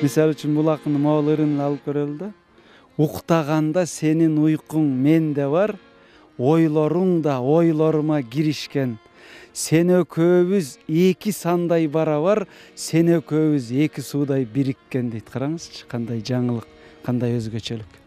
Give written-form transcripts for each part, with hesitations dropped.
Мисалы үчүн бул акындын могул ырын алып көрөлү да. Уктаганда сенин уйкуң менде бар, ойлоруң да ойлорума киришкен. Сен экөөбүз эки сандай барабар, сен экөөбүз эки суудай бириккен дейт. Караңызчы, кандай жаңылык, кандай өзгөчөлүк.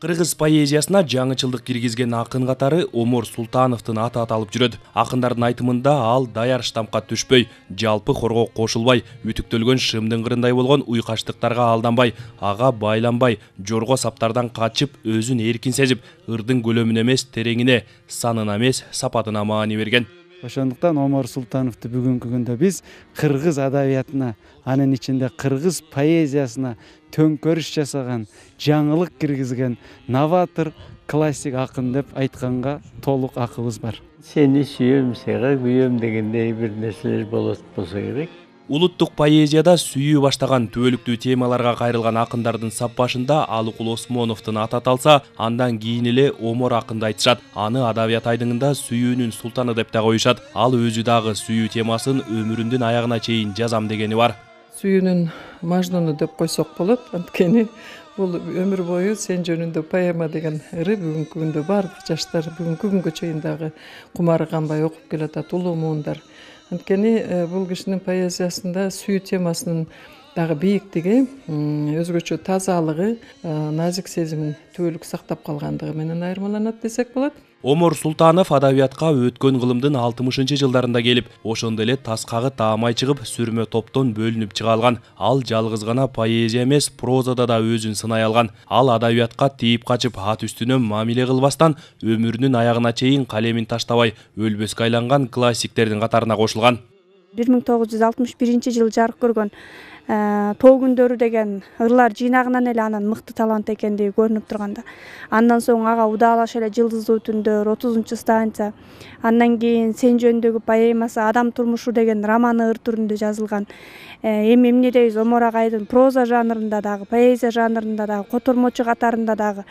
Кыргыз поэзиясына жаңычылдык киргизген акын катары Омор Султановдун аты аталып жүрөт. Акындардын айтымында ал даяр штампка түшпөй, жалпы хорго кошулбай, үтүктөлгөн шымдын кырындай болгон уйкаштыктарга алданбай, ага байланбай, жорго саптардан качып, өзүн эркин сезип, ырдын көлөмүнө эмес тереңине, санына эмес сапатына маани берген. Ошондуктан Омор Султановду бүгүнкү күндө биз кыргыз адабиятына, анын ичинде кыргыз поэзиясына төңкөрүш жасаган, жаңылык киргизген новатор, классик акын деп айтканга толук акыбыз бар. Сени сүйөм, сага күйөм дегендей бир нерселер болот болсо керек. Улуттук поэзияда сүйүү баштаган түбөлүктүү темаларга кайрылган акындардын сап башында Алыкул Осмоновдун аты аталса, андан кийин эле Омор акынды айтышат. Аны адабият айдыңында сүйүүнүн султаны деп да коюшат. Ал өзү дагы сүйүү темасын өмүрүнүн аягына чейин жазам дегени бар. Сүйүүнүн мажнуну деп койсок болот. Анткени бул өмүр бою сен жөнүндө поэма деген ыры бүгүнкү күндө баардык жаштар бүгүнкү күнгө чейин дагы кумары канбай окуп келатат, улуу муундар. Анткени бул кишинин поэзиясында сүйүү темасынын дагы бийиктиги, өзгөчө тазалыгы, назик сезимин түбөлүк сактап калгандыгы менен айырмаланат десек болот. Омор Султанов адабиятка өткөн кылымдын 60-жылдарында келип, ошондо эле таскагы таамай чыгып, сүрмө топтон бөлүнүп чыга алган. Ал жалгыз гана поэзия эмес, прозада да өзүн сынай алган. Ал адабиятка тийип качып, ат үстүнөн мамиле кылбастан, өмүрүнүн аягына чейин калемин таштабай, өлбөскө айланган классиктердин катарына кошулган. 1961-жылы жарык көргөн Тоо күндөрү деген ырлар жыйнагынан эле анын мыкты талант экендиги көрүнүп турганда. Андан соң ага Удалаш эле Жылдыздуу түндөр, 30-станция, андан кийин Сен жөнүндөгү поэмасы, Адам турмушу деген романы ыр түрүндө жазылган. Эми эмне дейбиз, Омор агайдын проза жанрында дагы, поэзия жанрында дагы, котормочу катарында дагы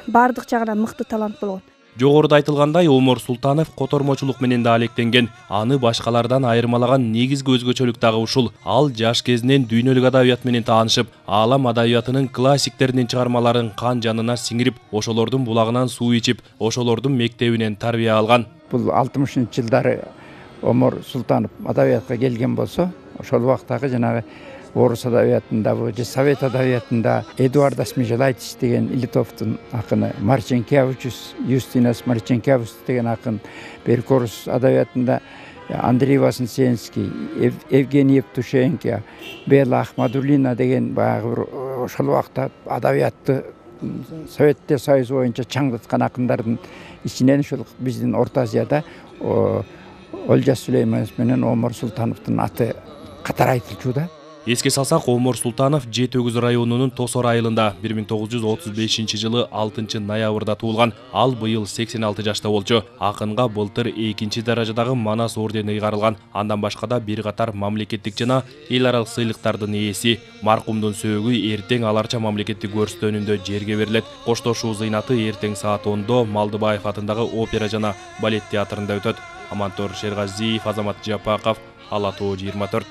бардык жагынан мыкты талант болгон. Жогоруда айтылгандай, Омор Султанов котормочулук менен да алектенген. Аны башкалардан айырмалаган негизги өзгөчөлүк дагы ушул. Ал жаш кезинен дүйнөлүк адабият менен таанышып, аалам адабиятынын классиктеринин чыгармаларын кан жанына сиңирип, ошолордун булагынан суу ичип, ошолордун мектебинен тарбия алган. Бул 60-жылдары Омор Султанов адабиятка келген болсо, ошол убактагы жанагы орус адабиятында, совет адабиятында Эдуард Смежелайтис деген Илитовдун акыны, Марченкевичус, Юстинас Марченкевич деген акын, орус адабиятында Андрей Вознесенский, Евгений Евтушенко, Бела Ахмадуллина деген баягы ошол убакта адабиятты Советтер Союзу боюнча чаңдаткан акындардын ичинен ушул биздин Орто Азияда Олжас Сүлейменов менен Омор Султановдун аты катар айтылчу да. Эске салсак, Омор Султанов Жети Өгүз районунун Тосор айылында 1935-жылы 6-ноябрда туулган. Ал быйыл 86 жашта болчу. Акынга былтыр 2 даражадагы Манас ордени ыйгарылган. Андан башка да бир катар мамлекеттик жана эл аралык сыйлыктардын ээси. Маркумдун сөөгү эртең аларча мамлекеттик көрсөтүүнүндө жерге берилет. Коштошуу зыйнаты эртең саат 10-до Малдыбаев атындагы опера жана балет театрында өтөт. Амантор Шергазиев, Азамат Жапаков, Ала Тоо 24.